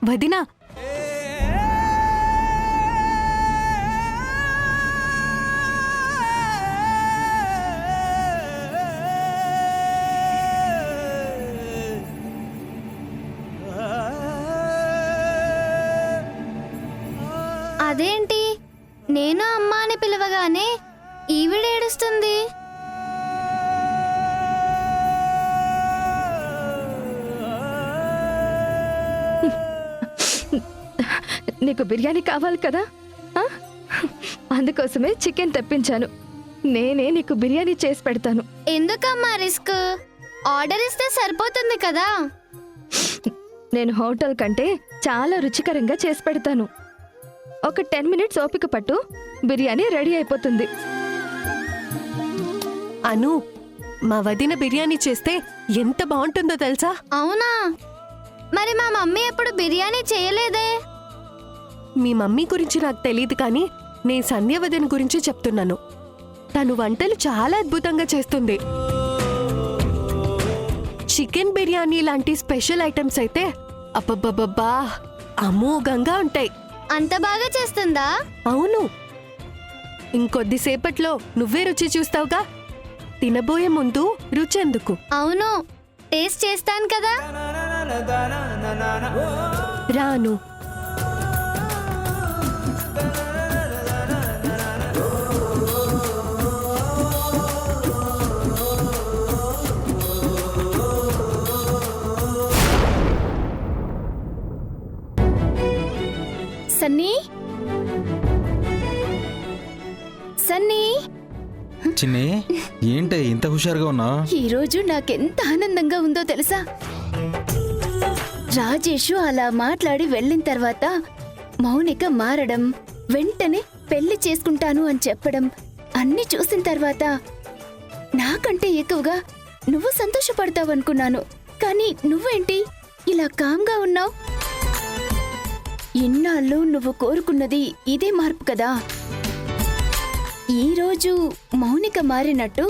వదినా, అదేంటి నేను అమ్మ అని పిలవగానే ఈవిడ ఏడుస్తుంది? నీకు బిర్యానీ కావాలి కదా, అందుకోసమే చికెన్ తెప్పించాను. నేనే నీకు బిర్యానీ చేసి పెడతాను. ఎందుకమ్మా రిస్క్? ఆర్డర్ ఇస్తే సరిపోతుంది కదా. నేను హోటల్ కంటే చాలా రుచికరంగా చేసి పెడతాను. ఒక 10 మినిట్స్ ఓపిక పట్టు, బిర్యానీ రెడీ అయిపోతుంది. అను, మా వదిన బిర్యానీ చేస్తే ఎంత బాగుంటుందో తెలుసా? అవునా? మరి మా మమ్మీ ఎప్పుడు బిర్యానీ చేయలేదే? మీ మమ్మీ గురించి నాకు తెలియదు, కానీ నేను సంధ్య వదిన గురించి చెప్తున్నాను. తను వంటలు చాలా అద్భుతంగా చేస్తుంది. చికెన్ బిర్యానీ లాంటి స్పెషల్ ఐటమ్స్ అయితే అబ్బబ్బబ్బా అమోఘంగా ఉంటాయి. అంత బాగా చేస్తుందా? అవును. ఇంకొద్దిసేపట్లో నువ్వే రుచి చూస్తావుగా. తినబోయే ముందు రుచెందుకు? అవును, టేస్ట్ చేస్తాను కదా. రాను. సన్నీ, సన్నీ, చిన్ని, ఏంటే ఇంత హుషారుగా ఉన్నా? ఈరోజు నాకెంత ఆనందంగా ఉందో తెలుసా? రాజేషు అలా మాట్లాడి వెళ్ళిన తర్వాత మౌనిక మారడం, వెంటనే పెళ్లి చేసుకుంటాను అని చెప్పడం అన్ని చూసిన తర్వాత నాకంటే ఎక్కువగా నువ్వు సంతోషపడతావనుకున్నాను. కానీ నువ్వేంటి ఇలా కామ్గా ఉన్నావు? ఇన్నాళ్ళు నువ్వు కోరుకున్నది ఇదే మార్పు కదా. ఈరోజు మౌనిక మారినట్టు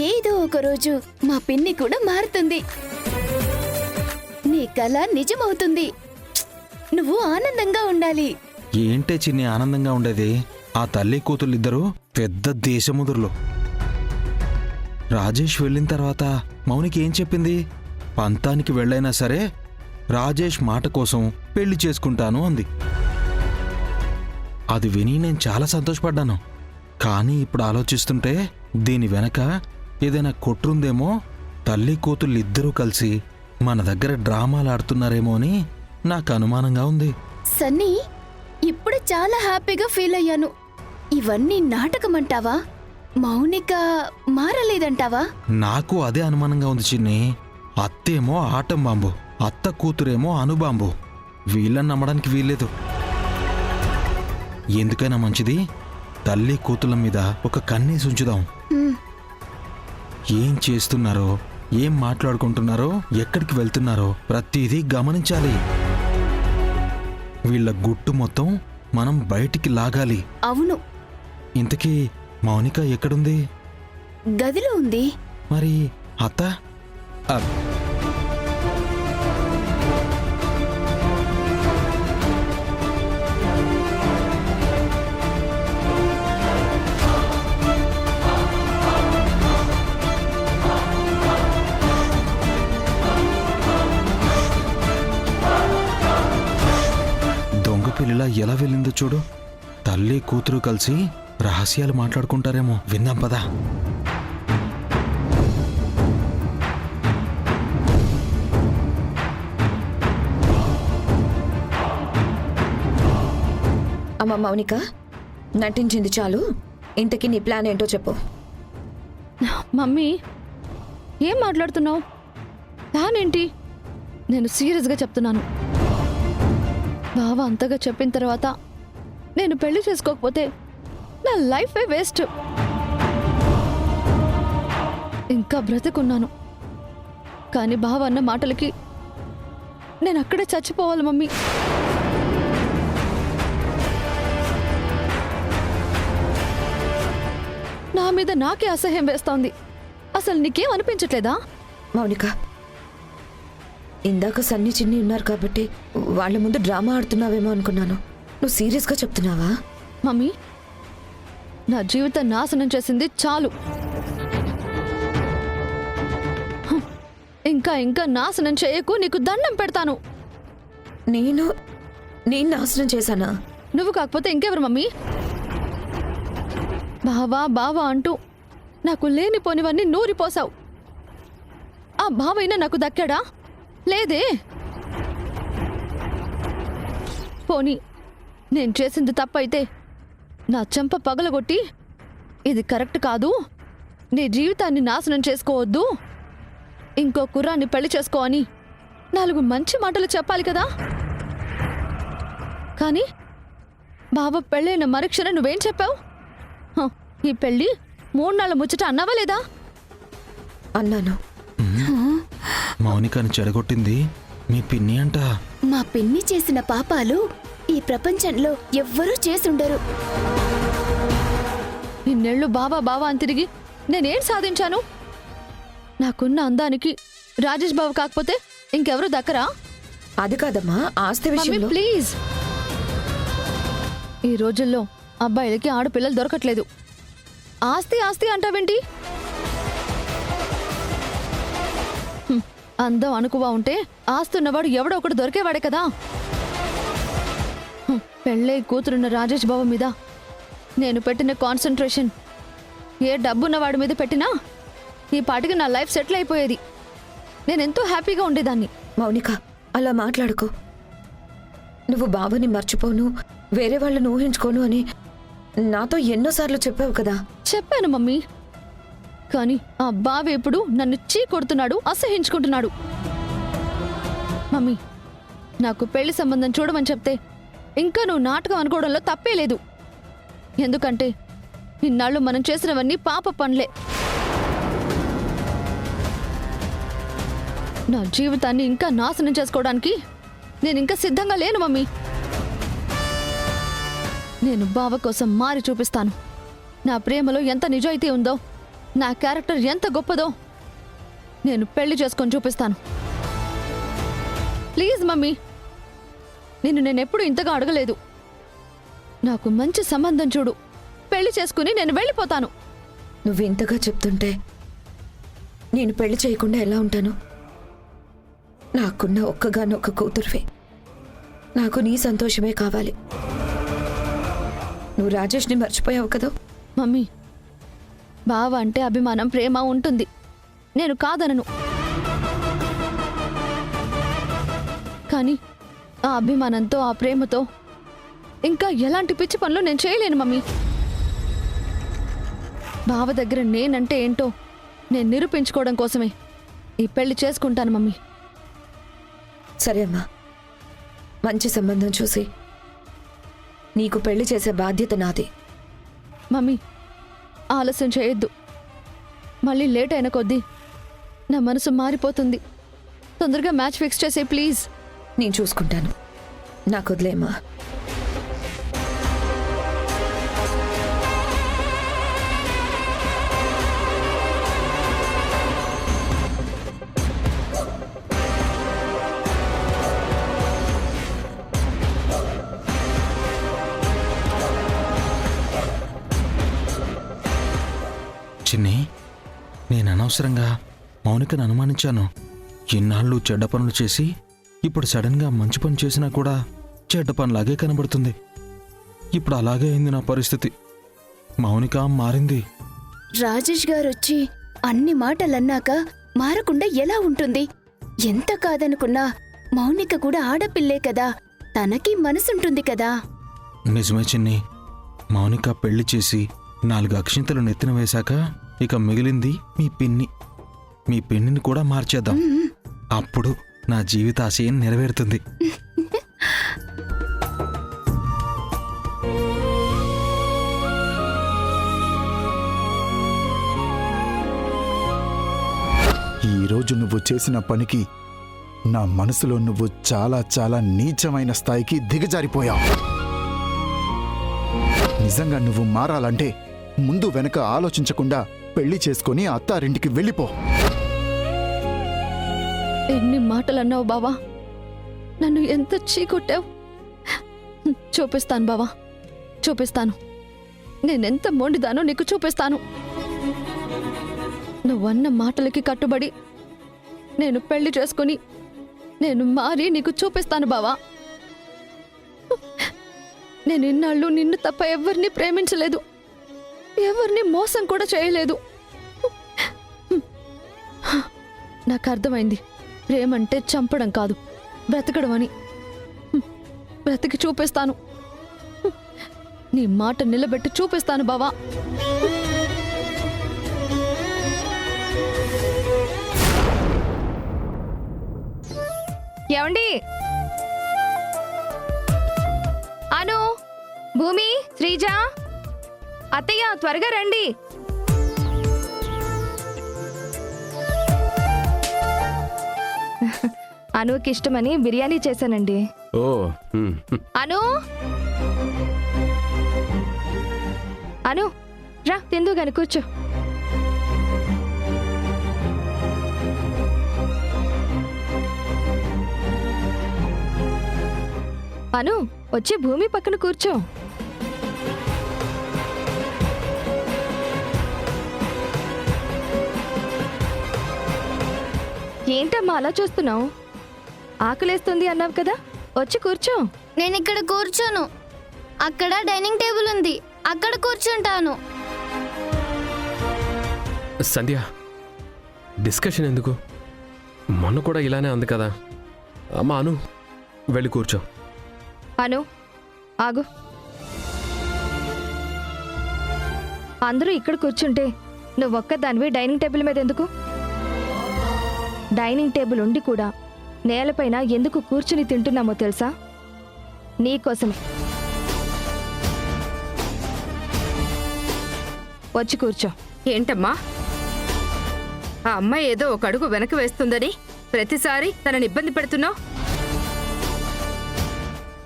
ఏదో ఒక రోజు మా పిన్ని కూడా మారుతుంది. నీ కల నిజమవుతుంది. నువ్వు ఆనందంగా ఉండాలి. ఏంటే చిన్ని ఆనందంగా ఉండేది? ఆ తల్లి కూతుళ్ళిద్దరూ పెద్ద దేశముదురులు. రాజేష్ వెళ్ళిన తర్వాత మౌనికి ఏం చెప్పింది? పంతానికి వెళ్ళైనా సరే రాజేష్ మాట కోసం పెళ్లి చేసుకుంటాను అంది. అది విని నేను చాలా సంతోషపడ్డాను. కానీ ఇప్పుడు ఆలోచిస్తుంటే దీని వెనక ఏదైనా కుట్రుందేమో. తల్లి కూతుళ్ళిద్దరూ కలిసి మన దగ్గర డ్రామాలాడుతున్నారేమో అని నాకు అనుమానంగా ఉంది. సన్నీ, ఇప్పుడు చాలా హ్యాపీగా ఫీల్ అయ్యాను. ఇవన్నీ నాటకమంటావా? మౌనిక మారలేదంటావా? నాకు అదే అనుమానంగా ఉంది చిన్ని. అత్తేమో ఆటం బాంబు, అత్త కూతురేమో అనుబాంబు. వీళ్ళని నమ్మడానికి వీల్లేదు. ఎందుకైనా మంచిది తల్లి కూతుళ్ళ మీద ఒక కన్నేసి ఉంచుదాం. ఏం చేస్తున్నారో, ఏం మాట్లాడుకుంటున్నారో, ఎక్కడికి వెళ్తున్నారో ప్రతిదీ గమనించాలి. వీళ్ళ గుట్టు మొత్తం మనం బయటికి లాగాలి. అవును. ఇంతకీ మౌనిక ఎక్కడుంది? గదిలో ఉంది. మరి అత్త? పిల్లలా ఎలా వెళ్ళిందో చూడు. తల్లి కూతురు కలిసి రహస్యాలు మాట్లాడుకుంటారేమో. విందాం పదా. అమ్మ మౌనిక, నటించింది చాలు. ఇంతకీ నీ ప్లాన్ ఏంటో చెప్పు. మమ్మీ, ఏం మాట్లాడుతున్నావు? ప్లాన్ ఏంటి? నేను సీరియస్గా చెప్తున్నాను. బావ అంతగా చెప్పిన తర్వాత నేను పెళ్లి చేసుకోకపోతే నా లైఫే వేస్ట్. ఇంకా బ్రతికున్నాను, కానీ బావ అన్న మాటలకి నేను అక్కడే చచ్చిపోవాలి మమ్మీ. నా మీద నాకే అసహ్యం వేస్తోంది. అసలు నీకేం అనిపించట్లేదా? మౌనిక, ఇందాక సన్ని చిన్ని ఉన్నారు కాబట్టి వాళ్ళ ముందు డ్రామా ఆడుతున్నావేమో అనుకున్నాను. నువ్వు సీరియస్గా చెప్తున్నావా? మమ్మీ, నా జీవితం నాశనం చేసింది చాలు. హ్మ్. ఇంకా ఇంకా నాశనం చేయకు, నీకు దండం పెడతాను. నేను నాశనం చేశానా? నువ్వు కాకపోతే ఇంకెవరు మమ్మీ? బావా బావా అంటూ నాకు లేనిపోనివన్నీ నూరిపోసావు. ఆ బావైనా నాకు దక్కాడా? లేదే. పోనీ నేను చేసింది తప్పైతే నా చెంప పగలగొట్టి ఇది కరెక్ట్ కాదు, నీ జీవితాన్ని నాశనం చేసుకోవద్దు, ఇంకో కుర్రాన్ని పెళ్లి చేసుకో అని 4 మంచి మాటలు చెప్పాలి కదా. కానీ బావ పెళ్ళైన మరుక్షణం నువ్వేం చెప్పావు? హ, ఈ పెళ్ళి 3 నాళ్ళ ముచ్చట అన్నావా లేదా? అన్నాను. మౌనికని చెడగొట్టింది మీ పిన్ని అంట. మా పిన్ని చేసిన పాపాలు ఈ ప్రపంచంలో ఎవ్వరూ చేసుండరు. ఇన్నేళ్లు బావా బావా అని తిరిగి నేనేం సాధించాను? నాకున్న అందానికి రాజేష్ బావ కాకపోతే ఇంకెవరు దక్కరా? అది కాదమ్మా, ఆస్తి మమ్మీ విషయంలో. ప్లీజ్. ఈ రోజుల్లో అబ్బాయిలకి ఆడపిల్లలు దొరకట్లేదు. ఆస్తి ఆస్తి అంటావేంటి? హ్మ్, అందం అనుకువా ఉంటే ఆస్తున్నవాడు ఎవడో ఒకడు దొరికేవాడే కదా. హ్మ్, పెళ్ళై కూతురున్న రాజేష్ బాబు మీద నేను పెట్టిన కాన్సన్ట్రేషన్ ఏ డబ్బున్నవాడి మీద పెట్టినా ఈ పాటికి నా లైఫ్ సెటిల్ అయిపోయేది. నేనెంతో హ్యాపీగా ఉండేదాన్ని. మౌనిక, అలా మాట్లాడుకో. నువ్వు బావని మర్చిపోను, వేరే వాళ్ళని ఊహించుకోను అని నాతో ఎన్నోసార్లు చెప్పావు కదా. చెప్పాను మమ్మీ, కానీ ఆ బావ ఇప్పుడు నన్ను చీ కొడుతున్నాడు, అసహించుకుంటున్నాడు. మమ్మీ, నాకు పెళ్లి సంబంధం చూడమని చెప్తే ఇంకా నువ్వు నాటకం అనుకోవడంలో తప్పే లేదు. ఎందుకంటే ఇన్నాళ్ళు మనం చేసినవన్నీ పాప పనులే. నా జీవితాన్ని ఇంకా నాశనం చేసుకోవడానికి నేను ఇంకా సిద్ధంగా లేను మమ్మీ. నేను బావ కోసం మారి చూపిస్తాను. నా ప్రేమలో ఎంత నిజాయితీ ఉందో, నా క్యారెక్టర్ ఎంత గొప్పదో నేను పెళ్లి చేసుకొని చూపిస్తాను. ప్లీజ్ మమ్మీ, నేనెప్పుడు ఇంతగా అడగలేదు. నాకు మంచి సంబంధం చూడు, పెళ్లి చేసుకుని నేను వెళ్ళిపోతాను. నువ్వు ఇంతగా చెప్తుంటే నేను పెళ్లి చేయకుండా ఎలా ఉంటాను? నాకున్న ఒక్కగానొక్క కూతురువే. నాకు నీ సంతోషమే కావాలి. నువ్వు రాజేష్ని మర్చిపోయావు కదా. మమ్మీ, బావ అంటే అభిమానం, ప్రేమ ఉంటుంది, నేను కాదనను. కానీ ఆ అభిమానంతో, ఆ ప్రేమతో ఇంకా ఎలాంటి పిచ్చి పనులు నేను చేయలేను మమ్మీ. బావ దగ్గర నేనంటే ఏంటో నేను నిరూపించుకోవడం కోసమే ఈ పెళ్లి చేసుకుంటాను మమ్మీ. సరే అమ్మా, మంచి సంబంధం చూసి నీకు పెళ్లి చేసే బాధ్యత నాది. మమ్మీ, ఆలస్యం చేయొద్దు. మళ్ళీ లేట్ అయిన కొద్దీ నా మనసు మారిపోతుంది. తొందరగా మ్యాచ్ ఫిక్స్ చేసే ప్లీజ్. నేను చూసుకుంటాను, నాకు వదిలేమ్మా. చిన్ని, నేను అనవసరంగా మౌనికను అనుమానించాను. ఇన్నాళ్ళు చెడ్డ పనులు చేసి ఇప్పుడు సడన్గా మంచి పని చేసినా కూడా చెడ్డ పనిలాగే కనబడుతుంది. ఇప్పుడు అలాగే అయింది నా పరిస్థితి. మౌనిక మారింది. రాజేష్ గారొచ్చి అన్ని మాటలన్నాక మారకుండా ఎలా ఉంటుంది? ఎంత కాదనుకున్నా మౌనిక కూడా ఆడపిల్లే కదా, తనకి మనసుంటుంది కదా. నిజమే చిన్ని, మౌనిక పెళ్లి చేసి 4 అక్షింతలు నెత్తిన వేశాక ఇక మిగిలింది మీ పిన్ని. మీ పిన్నిని కూడా మార్చేద్దాం. అప్పుడు నా జీవితాశయం నెరవేరుతుంది. ఈరోజు నువ్వు చేసిన పనికి నా మనసులో నువ్వు చాలా చాలా నీచమైన స్థాయికి దిగజారిపోయావు. నిజంగా నువ్వు మారాలంటే ముందు వెనక ఆలోచించకుండా పెళ్లి చేసుకొని అత్తారింటికి వెళ్ళిపో. ఎన్ని మాటలు అన్నావు బావా, నన్ను ఎంత చీకొట్టావు. చూపిస్తాను బావా, చూపిస్తాను. నేనెంత మొండిదానో నీకు చూపిస్తాను. నువ్వన్న మాటలకి కట్టుబడి నేను పెళ్లి చేసుకుని నేను మారి నీకు చూపిస్తాను బావా. నేను ఇన్నాళ్ళు నిన్ను తప్ప ఎవరిని ప్రేమించలేదు, ఎవరిని మోసం కూడా చేయలేదు. నాకు అర్థమైంది, ప్రేమంటే చంపడం కాదు, బ్రతకడం అని. బ్రతికి చూపిస్తాను. నీ మాట నిలబెట్టి చూపిస్తాను బావా. ఏమండి? అను, భూమి, శ్రీజ, అత్తయ్య త్వరగా రండి. అనుకి ఇష్టమని బిర్యానీ చేశానండి. ఓ అను, అను రా, తిందు గాని కూర్చో. అను, వచ్చి భూమి పక్కన కూర్చో. ఏంటమ్మా అలా చూస్తున్నావు? ఆకలేస్తుంది అన్నావు కదా, వచ్చి కూర్చో. నేను ఇక్కడ కూర్చోను, అక్కడ డైనింగ్ టేబుల్ ఉంది, అక్కడ కూర్చుంటాను. సంధ్య, డిస్కషన్ ఎందుకు? మొన్న కూడా ఇలానే అంది కదా. అమ్మా అను, వెళ్ళి కూర్చో. అను, ఆగు. అందరూ ఇక్కడ కూర్చుంటే నువ్వొక్కదానివి డైనింగ్ టేబుల్ మీద ఎందుకు? డైనింగ్ టేబుల్ ఉండి కూడా నేలపైన ఎందుకు కూర్చుని తింటున్నామో తెలుసా? నీకోసమే. వచ్చి కూర్చో. ఏంటమ్మా, ఆ అమ్మాయి ఏదో ఒక అడుగు వెనక వేస్తుందని ప్రతిసారి తనని ఇబ్బంది పెడుతున్నావు?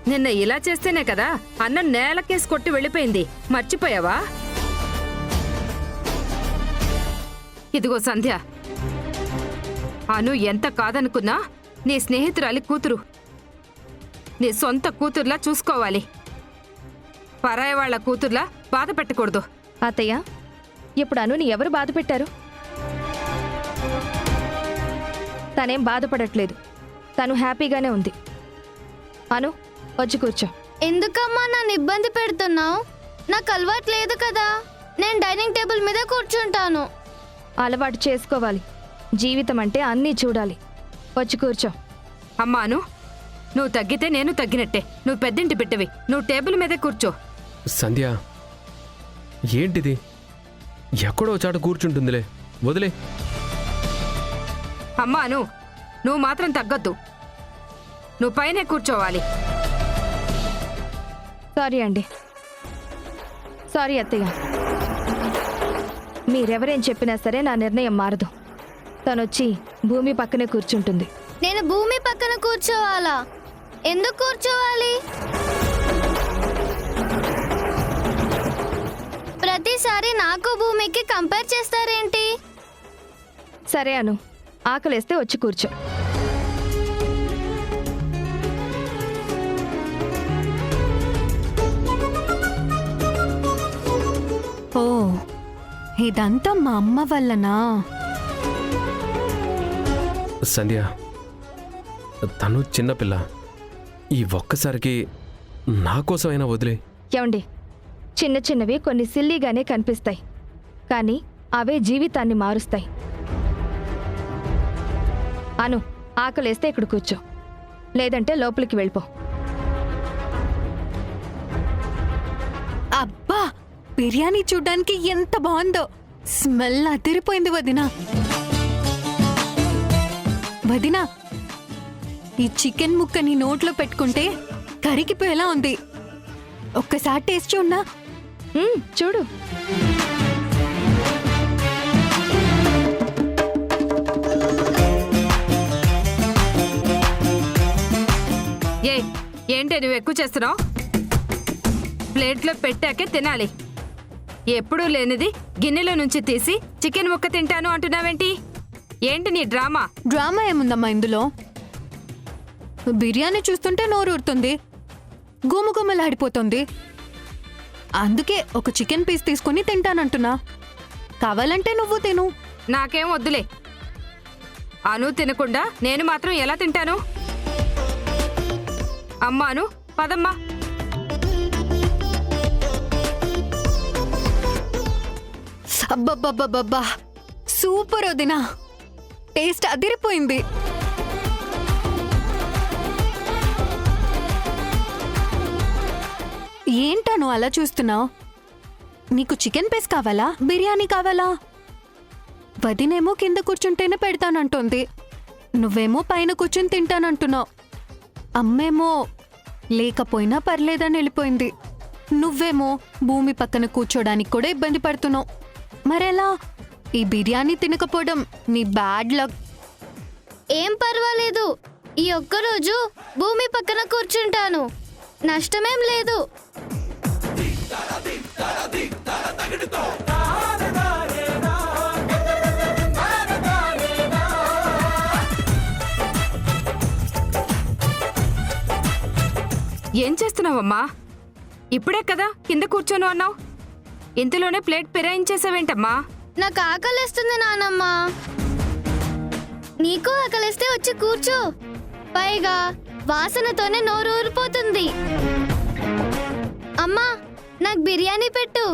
నిన్న ఇలా చేస్తేనే కదా అన్నం నేలకేసి కొట్టి వెళ్ళిపోయింది, మర్చిపోయావా? ఇదిగో సంధ్య, అను ఎంత కాదనుకున్నా నీ స్నేహితురాలి కూతురు, నీ సొంత కూతుర్లా చూసుకోవాలి. పరాయి వాళ్ళ కూతుర్లా బాధ పెట్టకూడదు. అత్తయ్య, ఇప్పుడు అనుని ఎవరు బాధ పెట్టారు? తనేం బాధపడట్లేదు, తను హ్యాపీగానే ఉంది. అను, వచ్చి కూర్చో. ఎందుకమ్మా నన్ను ఇబ్బంది పెడుతున్నావు? నాకు అలవాటు లేదు కదా, నేను డైనింగ్ టేబుల్ మీద కూర్చుంటాను. అలవాటు చేసుకోవాలి, జీవితం అంటే అన్నీ చూడాలి. వచ్చి కూర్చో. అమ్మాను, నువ్వు తగ్గితే నేను తగ్గినట్టే. నువ్వు పెద్దింటి బిడ్డవి, నువ్వు టేబుల్ మీదే కూర్చో. సంధ్య, ఏంటిది? ఎక్కడో చాట కూర్చుంటుందిలే, వదిలే. అమ్మాను, నువ్వు మాత్రం తగ్గొద్దు, నువ్వు పైనే కూర్చోవాలి. సారీ అండి, సారీ అత్తయ్య. మీరెవరేం చెప్పినా సరే నా నిర్ణయం మారదు. తనొచ్చి భూమి పక్కనే కూర్చుంటుంది. నేను భూమి పక్కన కూర్చోవాలా? ఎందుకు కూర్చోవాలి? ప్రతిసారి నాకు భూమికి కంపేర్ చేస్తారేంటి? సరే అను, ఆకలేస్తే వచ్చి కూర్చో. ఓ, ఇదంతా మా అమ్మ వల్లనా? సంధ్య, తను చిన్నపిల్ల, ఈ ఒక్కసారికి నా కోసమైనా వదిలే. ఏమండి, చిన్న చిన్నవి కొన్ని సిల్లీగానే కనిపిస్తాయి, కానీ అవే జీవితాన్ని మారుస్తాయి. అను, ఆకలేస్తే ఇక్కడ కూర్చో, లేదంటే లోపలికి వెళ్ళిపో. అబ్బా, బిర్యానీ చూడ్డానికి ఎంత బాగుందో! స్మెల్ అదిరిపోయింది వదినా. వదినా, ఈ చికెన్ ముక్కని నోట్లో పెట్టుకుంటే కరిగిపోయేలా ఉంది. ఒక్కసారి టేస్ట్ చూడనా? చూడు. ఏంటి నువ్వు ఎక్కువ చేస్తున్నావు? ప్లేట్లో పెట్టాకే తినాలి. ఎప్పుడూ లేనిది గిన్నెలో నుంచి తీసి చికెన్ ముక్క తింటాను అంటున్నావేంటి? ఏంటి నీ డ్రామా? డ్రామా ఏముందమ్మా ఇందులో? బిర్యానీ చూస్తుంటే నోరూరుతుంది, గుమగుమలాడిపోతుంది. అందుకే ఒక చికెన్ పీస్ తీసుకుని తింటానంటున్నా. కావాలంటే నువ్వు తిను. నాకేం వద్దులే. అను తినకుండా నేను మాత్రం ఎలా తింటాను? అమ్మాను పదమ్మా. అబ్బబ్బబ్బబ్బబ్బా, సూపర్ వదినా, టేస్ట్ అదిరిపోయింది. ఏంటను అలా చూస్తున్నావు? నీకు చికెన్ పీస్ కావాలా, బిర్యానీ కావాలా? వదినేమో కింద కూర్చుంటేనే పెడతానంటుంది, నువ్వేమో పైన కూర్చుని తింటానంటున్నావు. అమ్మేమో లేకపోయినా పర్లేదని వెళ్ళిపోయింది. నువ్వేమో భూమి పక్కన కూర్చోడానికి కూడా ఇబ్బంది పడుతున్నావు. మరెలా? ఈ బిర్యానీ తినకపోవడం నీ బ్యాడ్ లక్. ఏం పర్వాలేదు, ఈ ఒక్కరోజు భూమి పక్కన కూర్చుంటాను, నష్టమేం లేదు. ఏం చేస్తున్నావమ్మా? ఇప్పుడే కదా కింద కూర్చోను అన్నావు, ఇంతలోనే ప్లేట్ పిరాయించేసావేంటమ్మా? నాకు ఆకలిస్తుంది నానమ్మ. నీకు ఆకలిస్తే వచ్చి కూర్చో, పైగా వాసనతోనే నోరు ఊరిపోతుంది. అమ్మా, నాకు బిర్యానీ పెట్టు.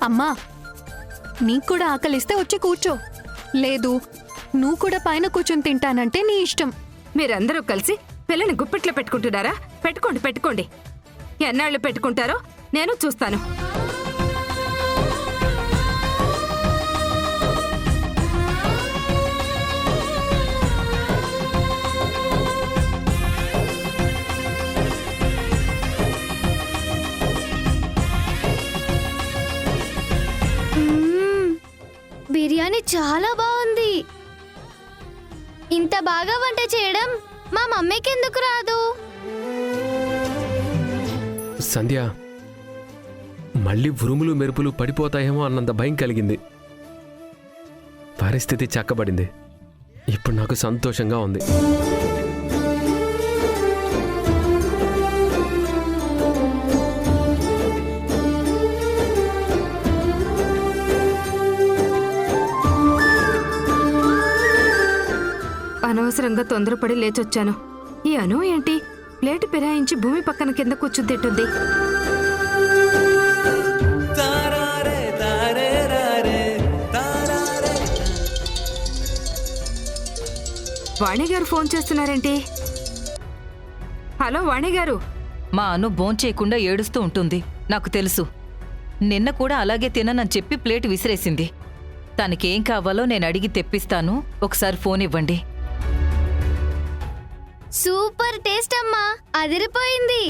అమ్మా, నీకు కూడా ఆకలిస్తే వచ్చి కూర్చో, లేదు నువ్వు కూడా పైన కూర్చొని తింటానంటే నీ ఇష్టం. మీరందరూ కలిసి పిల్లని గుప్పిట్లో పెట్టుకుంటున్నారా? పెట్టుకోండి పెట్టుకోండి, ఎన్నాళ్ళు పెట్టుకుంటారో నేను చూస్తాను. బిర్యానీ చాలా బాగుంది. ఇంత బాగా వంట చేయడం మా మమ్మీకి ఎందుకు రాదు? సంధ్య, మళ్ళీ ఉరుములు మెరుపులు పడిపోతాయేమో అన్నంత భయం కలిగింది. పరిస్థితి చక్కబడింది. ఇప్పుడు నాకు సంతోషంగా ఉంది. అనవసరంగా తొందరపడి లేచొచ్చాను. ఈ అను ఏంటి ప్లేటు పిరాయించి భూమి పక్కన కింద కూర్చుని తింటుంది? వాణి గారు ఫోన్ చేస్తున్నారేంటి? హలో వాణి గారు. మా అను భోంచేయకుండా ఏడుస్తూ ఉంటుంది, నాకు తెలుసు. నిన్న కూడా అలాగే తిననని చెప్పి ప్లేట్ విసిరేసింది. తనకేం కావాలో నేను అడిగి తెప్పిస్తాను, ఒకసారి ఫోన్ ఇవ్వండి. సూపర్ టేస్ట్ అమ్మా, అదిరిపోయింది.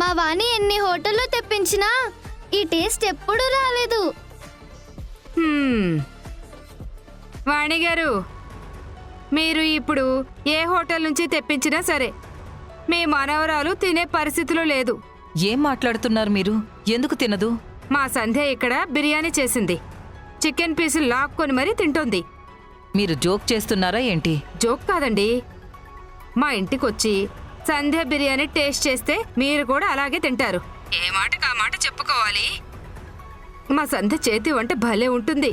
మా వాణి ఎన్ని హోటల్లో తెప్పించినా ఈ టేస్ట్ ఎప్పుడూ రాలేదు. వాణి గారు, మీరు ఇప్పుడు ఏ హోటల్ నుంచి తెప్పించినా సరే మీ మనవరాలు తినే పరిస్థితిలో లేదు. ఏం మాట్లాడుతున్నారు మీరు? ఎందుకు తినదు? మా సంధ్య ఇక్కడ బిర్యానీ చేసింది, చికెన్ పీసులు లాక్కొని మరీ తింటోంది. మీరు జోక్ చేస్తున్నారా ఏంటి? జోక్ కాదండి. మా ఇంటికొచ్చి సంధ్య బిర్యానీ టేస్ట్ చేస్తే మీరు కూడా అలాగే తింటారు. ఏ మాటకు ఆ మాట చెప్పుకోవాలి. మా సంధ్య చేతి వంట భలే ఉంటుంది.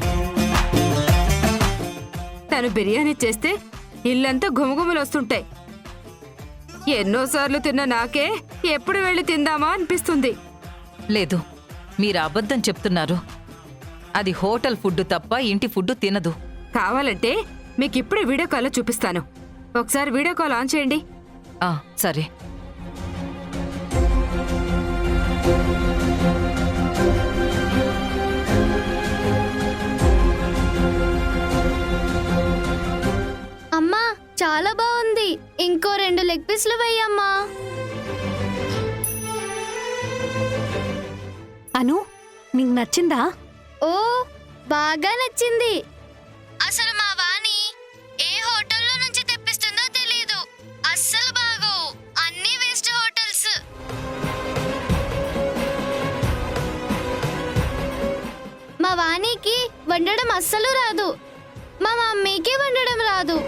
తను బిర్యానీ చేస్తే ఇల్లంతా గుమగుమలు వస్తుంటాయి. ఎన్నోసార్లు తిన్న నాకే ఎప్పుడు వెళ్ళి తిందామా అనిపిస్తుంది. లేదు, మీరు అబద్ధం చెప్తున్నారు. అది హోటల్ ఫుడ్ తప్ప ఇంటి ఫుడ్ తినదు. కావాలంటే మీకు ఇప్పుడే వీడియో కాల్లో చూపిస్తాను. ఒకసారి వీడియో కాల్ ఆన్ చేయండి. సరే. అమ్మా, చాలా బాగుంది. ఇంకో 2 లెగ్ పీస్లు వేయమ్మా. అను, నీకు నచ్చిందా? ఓ బాగా నచ్చింది. అసలు మా వాణి ఏ హోటల్లో నుంచి తెప్పిస్తుందో తెలియదు. అస్సలు బాగోవు, అన్ని వేస్ట్ హోటల్స్. మా వాణికి వండడం అస్సలు రాదు. మా మమ్మీకి వండడం రాదు.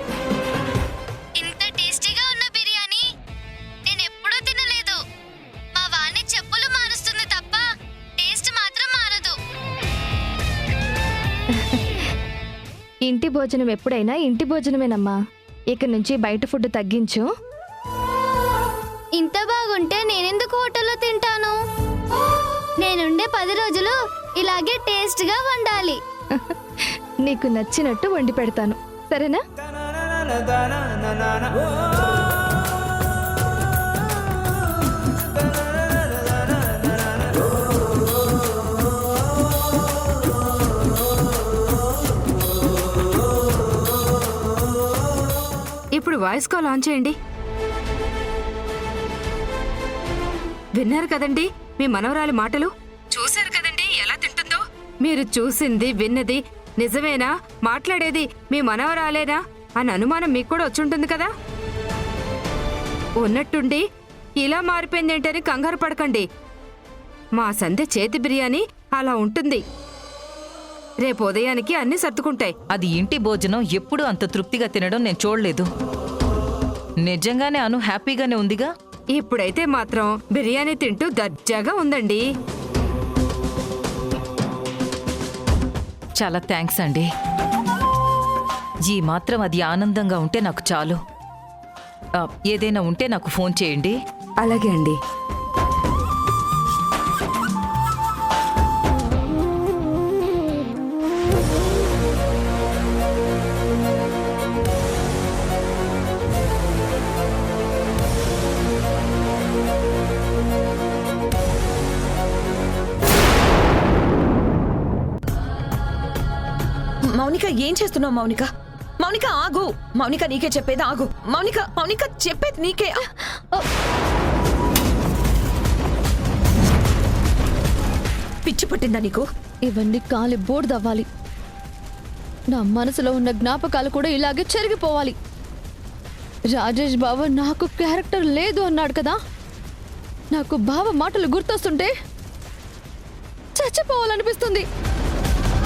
ఇంత టేస్టీగా ఉన్న బిర్యానీ నేను ఎప్పుడూ తినలేదు. మా వాణి చెప్పులు మారుస్తుంది తప్ప టేస్ట్ మాత్రం మారదు. ఇంటి భోజనం ఎప్పుడైనా ఇంటి భోజనమేనమ్మా. ఇక నుంచి బయట ఫుడ్ తగ్గించు. ఇంత బాగుంటే నేనెందుకు హోటల్లో తింటాను? నేనుండే 10 రోజులు ఇలాగే టేస్ట్గా వండాలి. నీకు నచ్చినట్టు వండి పెడతాను, సరేనా? ఇప్పుడు వాయిస్ కాల్ ఆన్ చేయండి. విన్నారు కదండి మీ మనవరాలి మాటలు? చూశారు కదండి ఎలా తింటుందో? మీరు చూసింది విన్నది నిజమేనా? మాట్లాడేది మీ మనవరాలేనా అని అనుమానం మీకు కూడా వచ్చుంటుంది కదా. ఉన్నట్టుండి ఇలా మారిపోయిందేంటని కంగారు పడకండి. మా సంధ్య చేతి బిర్యానీ అలా ఉంటుంది. రేపు ఉదయానికి అన్నీ సర్దుకుంటాయి. అది ఇంటి భోజనం ఎప్పుడూ అంత తృప్తిగా తినడం నేను చూడలేదు. నిజంగానే అను హ్యాపీగానే ఉందిగా. ఇప్పుడైతే మాత్రం బిర్యానీ తింటూ దర్జాగా ఉందండి. చాలా థ్యాంక్స్ అండి. ఈ మాత్రం అది ఆనందంగా ఉంటే నాకు చాలు. ఏదైనా ఉంటే నాకు ఫోన్ చేయండి. అలాగే అండి. మౌనిక ఏం చేస్తున్నావు? మౌనిక, మౌనిక ఆగు. మౌనిక నీకే చెప్పేది ఆగు. మౌనిక, మౌనిక చెప్పేది నీకే. పిచ్చి పట్టిందా నీకు? ఇవన్నీ కాలి బోర్దవ్వాలి. నా మనసులో ఉన్న జ్ఞాపకాలు కూడా ఇలాగే చెరిగిపోవాలి. రాజేష్ బావ నాకు క్యారెక్టర్ లేదు అన్నాడు కదా. నాకు బావ మాటలు గుర్తొస్తుంటే చచ్చిపోవాలనిపిస్తుంది.